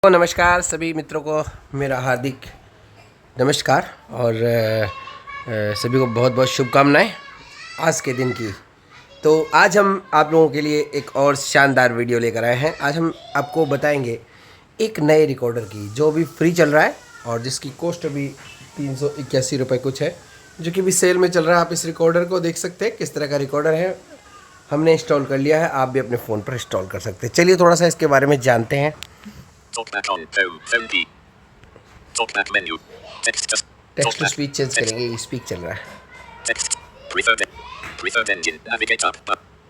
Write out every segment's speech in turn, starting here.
तो नमस्कार सभी मित्रों को मेरा हार्दिक नमस्कार और सभी को बहुत बहुत शुभकामनाएं आज के दिन की। तो आज हम आप लोगों के लिए एक और शानदार वीडियो लेकर आए हैं। आज हम आपको बताएंगे एक नए रिकॉर्डर की जो भी फ्री चल रहा है और जिसकी कॉस्ट अभी 381 रुपये कुछ है, जो कि भी सेल में चल रहा है। आप इस रिकॉर्डर को देख सकते हैं किस तरह का रिकॉर्डर है। हमने इंस्टॉल कर लिया है, आप भी अपने फ़ोन पर इंस्टॉल कर सकते हैं। चलिए थोड़ा सा इसके बारे में जानते हैं। Talkback on home, phone key. Talkback menu. Text to text to speech change करेंगे, स्पीक चल रहा है। text. Preferred engine. Navigate up.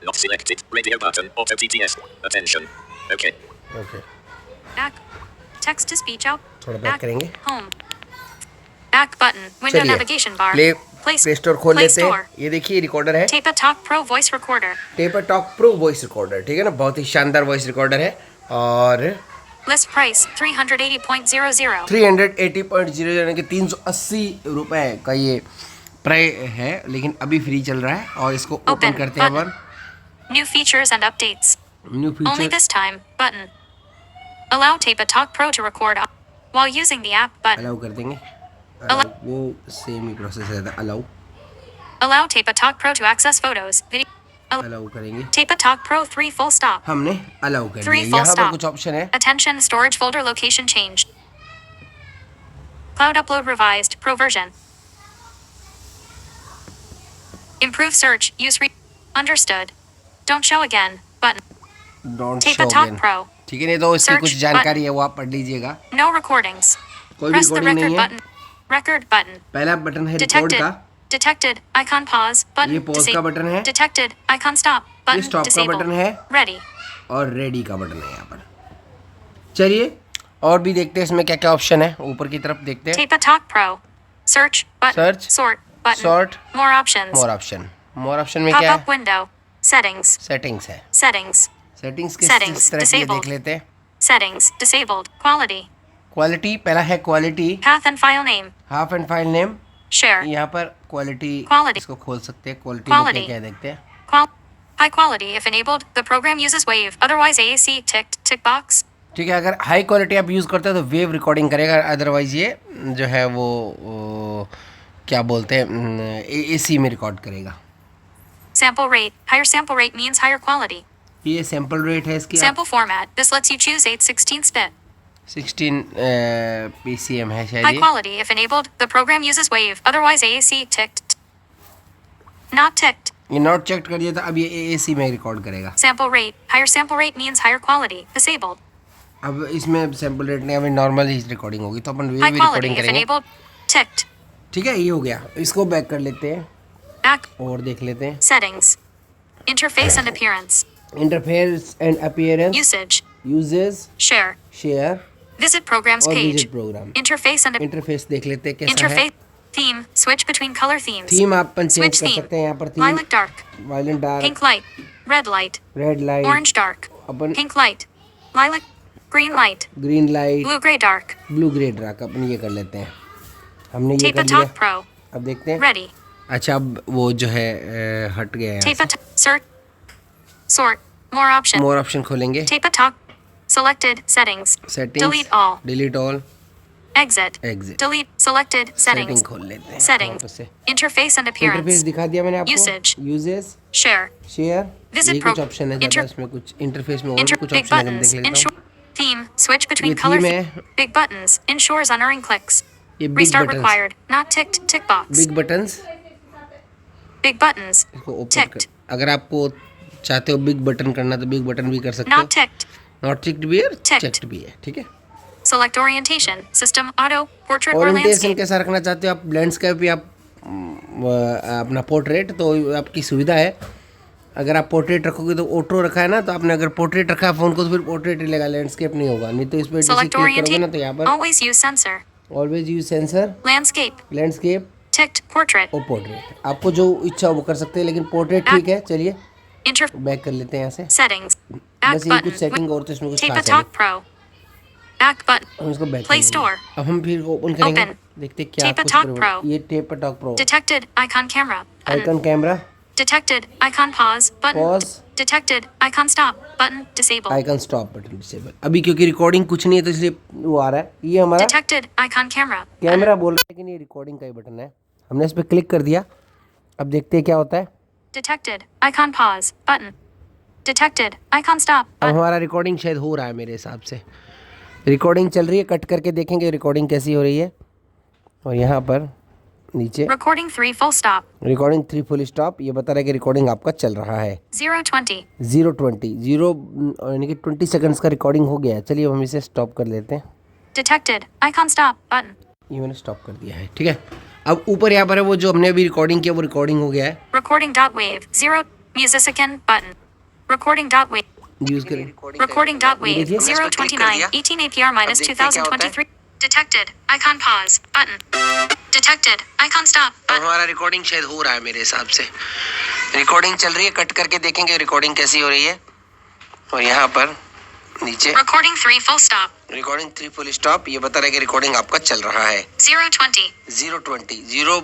Not selected. Radio button. Auto TTS. Attention. Okay. Okay, Back. Text to speech out. थोड़ा back करेंगे। Home. Back button. Window चलिए navigation bar. Play store खोल Play लेते हैं। Store. ये देखिए रिकॉर्डर है, Tape a Talk Pro voice recorder. Taper talk pro voice recorder. ठीक है ना, बहुत ही शानदार वॉइस रिकॉर्डर है और List price 380.00. 380.0 यानी कि 380 रुपये का ये प्राइस है, लेकिन अभी फ्री चल रहा है। और इसको ओपन Open करते हैं button. Upon. New features and updates. New Only feature this time. Button. Allow Tape a Talk Pro to record while using the app. Button. Allow कर देंगे। वो सेम ही प्रोसेस है, allow Allow Tape a Talk Pro to access photos, video. Allow करेंगे। Tape a Talk Pro 3 full stop. हमने allow कर Three दिया। full यहाँ पर stop. कुछ ऑप्शन है। Attention storage folder location changed. Cloud upload revised. Pro version. Improve search. Use understood. Don't show again. Button. Don't Tape show a Talk again. Pro. ठीक है, नहीं तो इसकी Search कुछ जानकारी है वो आप पढ़ लीजिएगा। No recordings. कोई भी Press the रिकॉर्डिंग नहीं record है। button. Record button. पहला बटन है रिकॉर्ड Detected. का, Detected. Icon pause. Button. ये pause का बटन है। Detected. Icon stop. Button. stop का disabled. बटन है। Ready. और रेडी का बटन है यहाँ पर। चलिए और भी देखते हैं इसमें क्या क्या ऑप्शन है। ऊपर की तरफ देखते हैं। Tape a Talk Pro. Search. Button. Search. Sort. Button. Sort. More options. More option में क्या Pop-up है? window. Settings. सेटिंग्स है। Settings. सेटिंग्स Settings, किस तरह की है disabled. देख लेते हैं। Settings. Disabled. Quality. क्वालिटी पहला है, quality Path and file name. Half and file name. Share. यहाँ पर क्वालिटी Quality. इसको खोल सकते हैं। क्वालिटी में Quality. क्या क्या देखते हैं। High quality if enabled. The program uses WAV. Otherwise AAC ticked. Tick box. ठीक है, अगर हाई क्वालिटी आप यूज़ करते हो तो वेव रिकॉर्डिंग करेगा, अदरवाइज ये जो है वो क्या बोलते हैं एसी में रिकॉर्ड करेगा। Sample rate. Higher sample rate means higher quality. ये सैम्पल रेट है इसकी। Sample format. This lets you choose 8/16 bit. 16 PCM है शायद High ये। quality if enabled. The program uses WAV. Otherwise AAC ticked. Not ticked. ये not check कर दिया था, अब ये एसी में रिकॉर्ड करेगा। Sample rate. Higher sample rate means higher quality. Disabled. अब इसमें सैम्पल रेट नहीं, अभी नॉर्मल ही रिकॉर्डिंग होगी, तो अपन वेव High भी quality रिकॉर्डिंग if करेंगे। enabled. Ticked. ठीक है, ये हो गया। इसको बैक कर लेते हैं Back. और देख लेते हैं। Settings. Interface and appearance. Interface and appearance, Usage. Usage, Share. Share Visit programs और page. Visit program. Interface and interface देख लेते हैं कैसा है। interface. Theme. Switch between color themes. Theme आप चेंज Switch कर theme. सकते हैं यहाँ पर। Theme Lilac dark. Violent dark, Pink light. Red light. Red light, Orange dark. अपन Pink light. Lilac. Green light. Green light, Blue gray dark. Blue grey dark, अपन ये कर लेते हैं। हमने ये Tape कर a लिया। Talk Pro. अब देखते हैं। Ready. अच्छा, अब वो जो है हट गया Tape है। a search. Sort. More options. More option खोलेंगे। Tape a Talk. Selected. Settings. Settings, Delete all. Delete all, Exit. Exit. Delete. Selected. Setting Settings. खोल लेते हैं Settings. वापस से। Interface and interface appearance. दिखा दिया मैंने आपको। Usage. Usage, Share. Share, Visit ये कुछ pro- ऑप्शन है inter- ज़्यादा, इसमें कुछ इंटरफेस में और भी कुछ Big ऑप्शन है, हम buttons. देख लेता Ensure. हूँ। Theme. Switch between ये color theme themes. है। Big buttons. Ensures unerring clicks. ये big Restart buttons, required. Not ticked. Tick box. Big buttons Big buttons. इसको ओपन कर। Ticked. अगर आपको चाहते हो बिग बटन करना तो बिग बटन भी कर सकते हो। Not ticked. नॉट टिक्ड भी है, Ticked. चेक्ड भी है। ठीक है, Select orientation. System. Auto. Portrait or orientation landscape. कैसा रखना चाहते हो आप, लैंडस्केप या अपना पोर्ट्रेट, तो आपकी सुविधा है। अगर आप पोर्ट्रेट रखोगे तो ऑटो रखा है ना, तो आपने अगर पोर्ट्रेट रखा है फ़ोन को तो फिर पोर्ट्रेट ही लेगा, लैंडस्केप नहीं होगा। नहीं तो इस पर जैसे Select क्लिक करोगे ना तो यहाँ orientation. पर Always use sensor. Always use sensor, Landscape. Landscape Ticked. Portrait. और पोर्ट्रेट। आपको जो इच्छा हो वो कर सकते हैं, लेकिन पोर्ट्रेट ठीक है। चलिए Inter. बैक कर लेते हैं यहाँ से। Settings. Back बस ये कुछ button. सेटिंग और तो इसमें कुछ Tape a खास है Talk Pro. Back button. हम इसको बैक Play Store. अब हम फिर ओपन करेंगे, Open. देखते हैं क्या Tape a कुछ Talk करोगे। Pro. ये tape talk pro, Detected. Icon camera. Icon camera, Detected. Icon pause. Button. Pause, Detected. Icon stop. Button disabled. Icon stop button disable. अभी क्योंकि रिकॉर्डिंग कुछ नहीं है तो इसलिए वो आ रहा है। ये हमारा Detected. Icon camera. कैमरा बोल रहा है लेकिन ये रिकॉर्डिंग का ही बटन है। हमने इस पर क्लिक कर दिया। अब देखते हैं क्या होता है। Detected. Icon pause. Button. Detected. Icon stop. अब Button. हमारा रिकॉर्डिंग शायद हो रहा है मेरे हिसाब से। रिकॉर्डिंग चल रही है, कट करके देखेंगे रिकॉर्डिंग कैसी हो रही है। और यहाँ पर नीचे Recording 3 full stop. Recording 3 full stop, ये बता रहा है कि रिकॉर्डिंग आपका चल रहा है। 0:20. 0 यानी कि 20 सेकंड्स का रिकॉर्डिंग हो गया है। चलिए हम इसे स्टॉप कर लेते हैं। Detected. Icon stop. Button. ये मैंने स्टॉप कर दिया है, ठीक है। अब ऊपर यहाँ पर है वो जो हमने अभी रिकॉर्डिंग किया, वो रिकॉर्डिंग हो गया है। Recording dot wave. 0. Musician. Button. Recording dot wave. Use करें। Recording dot wave. देखिए। 0:29. 18 APR minus 2023. Detected. Icon pause. Button. Detected. Icon stop. अब Button. हमारा रिकॉर्डिंग शायद हो रहा है मेरे हिसाब से। रिकॉर्डिंग चल रही है, कट करके देखेंगे रिकॉर्डिंग कैसी हो रही है। और यहाँ पर नीचे Recording 3 full stop. Recording 3 full stop, ये बता रहा है कि रिकॉर्डिंग आपका चल रहा है। 0:20. 0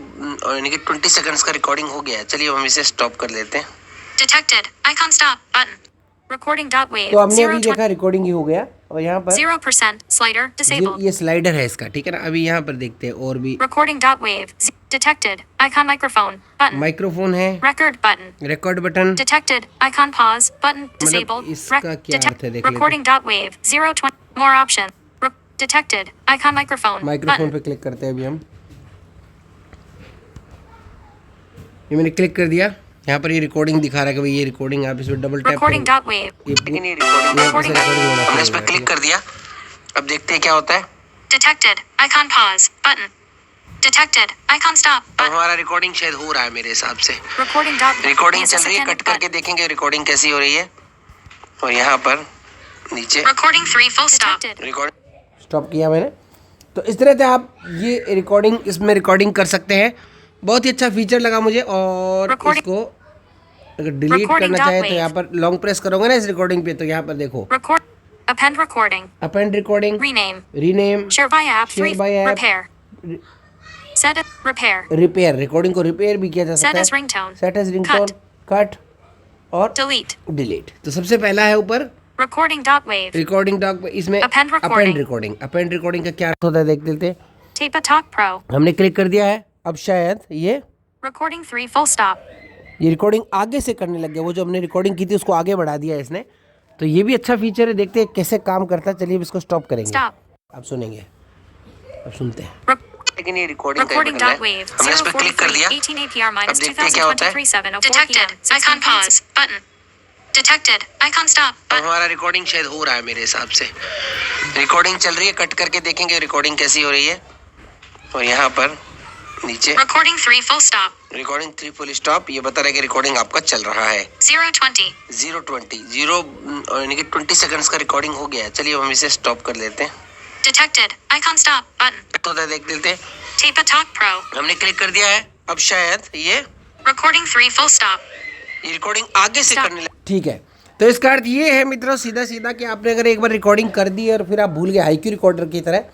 यानी कि 20 सेकंड्स का रिकॉर्डिंग हो गया है। चलिए हम इसे स्टॉप कर लेते हैं। Detected. Icon stop. Button. Recording dot wave. तो हमने अभी 0:20. देखा रिकॉर्डिंग ही हो गया। और यहाँ पर 0% slider disabled. ये स्लाइडर है इसका, ठीक है ना। अभी यहाँ पर देखते हैं और भी। Recording dot wave. Detected. Icon microphone. Button. Microphone है, Record button. Record button. Detected. Icon pause. Button disabled. इसका क्या अर्थ है, देख लेते हैं। Recording dot wave. 0:20. More option. Detected. Icon microphone. Microphone Button. पे क्लिक करते हैं अभी हम। ये मैंने क्लिक कर दिया। यहाँ पर ये रिकॉर्डिंग दिखा रहा है कि भाई ये रिकॉर्डिंग, आप इस पर double tap Recording dot wave. Recording हमने इस पर क्लिक कर दिया। अब देखते हैं क्या होता है। Detected. Icon pause. Button. Detected. Icon stop. अब Button. हमारा रिकॉर्डिंग शायद हो रहा है मेरे हिसाब से। Recording dot. रिकॉर्डिंग चल रही है, Musician. कट करके देखेंगे रिकॉर्डिंग कैसी हो रही है। और यहाँ पर नीचे Recording 3 full stop. Recording stop किया मैंने। तो इस तरह से आप ये रिकॉर्डिंग, इसमें रिकॉर्डिंग कर सकते हैं। बहुत ही अच्छा फीचर लगा मुझे। और Recording- इसको अगर डिलीट Recording करना dot चाहे तो wave. यहाँ पर लॉन्ग प्रेस करोगे ना इस रिकॉर्डिंग पे, तो यहाँ पर देखो Record. Append recording. Append recording, Rename. Rename, Share by app. Share 3. by app. Repair. Set it. Repair. Repair, recording को रिपेयर भी किया जा Set सकता as है। ringtone. Set as ringtone, Cut. Cut और Delete. डिलीट। तो सबसे पहला है ऊपर Recording dot wave. Recording dot, इसमें Append recording. Append recording. Append recording का क्या अर्थ होता है देख लेते हैं। Tape a Talk Pro. हमने क्लिक कर दिया है। अब शायद ये Recording 3 full stop. रिकॉर्डिंग आगे से करने लग गया। वो जो हमने रिकॉर्डिंग की थी उसको आगे बढ़ा दिया है इसने। तो ये भी अच्छा फीचर है। देखते हैं कैसे काम करता है। चलिए अब इसको स्टॉप करेंगे। Stop. अब सुनेंगे, अब सुनते हैं। Rec- लेकिन ये रिकॉर्डिंग Recording dot wave. हमने इस पर क्लिक कर 0:43. दिया। 18 APR minus अब देखते हैं क्या होता है। 2023 7:04 Detected. Icon pause. Button. Detected. Icon stop. अब Button. हमारा रिकॉर्डिंग शायद हो रहा है मेरे हिसाब से। रिकॉर्डिंग चल रही है, कट करके देखेंगे रिकॉर्डिंग कैसी हो रही है। और यहाँ पर नीचे Recording 3 full stop. Recording 3 full stop, ये बता रहा है कि रिकॉर्डिंग आपका चल रहा है। 0:20. 0 यानी कि 20 सेकंड्स का रिकॉर्डिंग हो गया है। चलिए हम इसे स्टॉप कर लेते हैं। Detected. Icon stop. Button. तो देख लेते हैं। Tape a Talk Pro. हमने क्लिक कर दिया है। अब शायद ये Recording 3 full stop. रिकॉर्डिंग आगे से Stop. करने लगे। ठीक है, तो इसका अर्थ ये है मित्रों सीधा सीधा कि आपने अगर एक बार रिकॉर्डिंग कर दी और फिर आप भूल गए, हाईक्यू रिकॉर्डर की तरह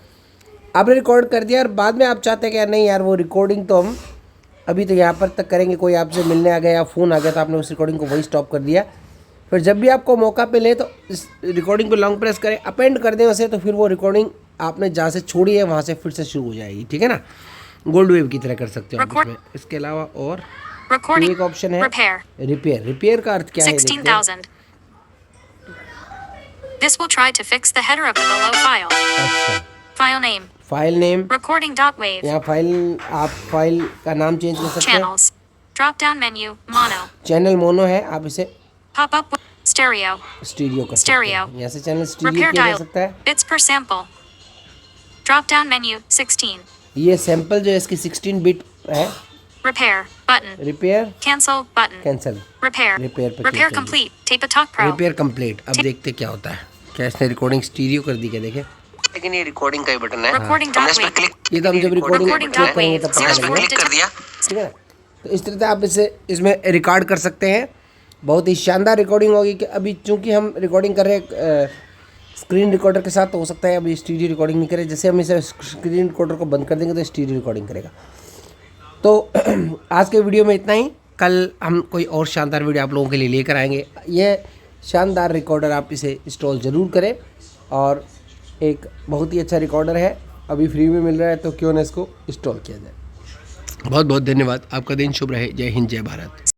आपने रिकॉर्ड कर दिया और बाद में आप चाहते हैं कि यार नहीं यार वो रिकॉर्डिंग तो हम अभी तो यहाँ पर तक करेंगे, कोई आपसे मिलने आ गया या फ़ोन आ गया तो आपने उस रिकॉर्डिंग को वही स्टॉप कर दिया। फिर जब भी आपको मौका पे ले तो इस रिकॉर्डिंग को लॉन्ग प्रेस करें, अपेंड कर दें उसे, तो फिर वो रिकॉर्डिंग आपने जहाँ से छोड़ी है वहाँ से फिर से शुरू हो जाएगी। ठीक है ना, गोल्ड वेव की तरह कर सकते हो आप इसमें। इसके अलावा और Recording. एक ऑप्शन है Repair. रिपेयर। रिपेयर का अर्थ क्या है देखते हैं। 16,000. This will try to fix the header of the below file. अच्छा, File name. File name, Recording dot wave. यहाँ फाइल, आप फाइल का नाम चेंज कर सकते हैं। Channels. Drop down menu. Mono. Channel mono है, आप इसे Pop up with stereo. Stereo कर सकते Stereo. हैं। यहाँ से चैनल स्टीरियो Repair किया जा dial. सकता है। Bits per sample. Drop down menu. 16. ये सैंपल जो है इसकी 16 बिट है। Repair. Button. Repair, Cancel. Button. Cancel, Repair. Repair पे Repair click complete. Tape a Talk Pro. Repair complete. अब देखते क्या होता है। क्या इसने रिकॉर्डिंग स्टीरियो कर दी क्या, देखे। लेकिन ये रिकॉर्डिंग का ही बटन है। Recording हमने dot इस पर wave. क्लिक, ये तो हम जब रिकॉर्डिंग Recording क्लिक dot करेंगे wave. तब पता चलेगा। 04 क्लिक कर दिया, ठीक है ना। तो इस तरह से आप इसे इसमें रिकॉर्ड कर सकते हैं। बहुत ही शानदार रिकॉर्डिंग होगी कि अभी चूंकि हम रिकॉर्डिंग कर रहे हैं स्क्रीन रिकॉर्डर के साथ, तो हो सकता है अभी स्टीरियो रिकॉर्डिंग नहीं करे। जैसे हम इसे स्क्रीन रिकॉर्डर को बंद कर देंगे तो स्टीरियो रिकॉर्डिंग करेगा। तो आज के वीडियो में इतना ही। कल हम कोई और शानदार वीडियो आप लोगों के लिए लेकर आएंगे। यह शानदार रिकॉर्डर आप इसे इंस्टॉल ज़रूर करें और एक बहुत ही अच्छा रिकॉर्डर है, अभी फ्री में मिल रहा है, तो क्यों ना इसको इंस्टॉल किया जाए। बहुत बहुत धन्यवाद। आपका दिन शुभ रहे। जय हिंद, जय भारत।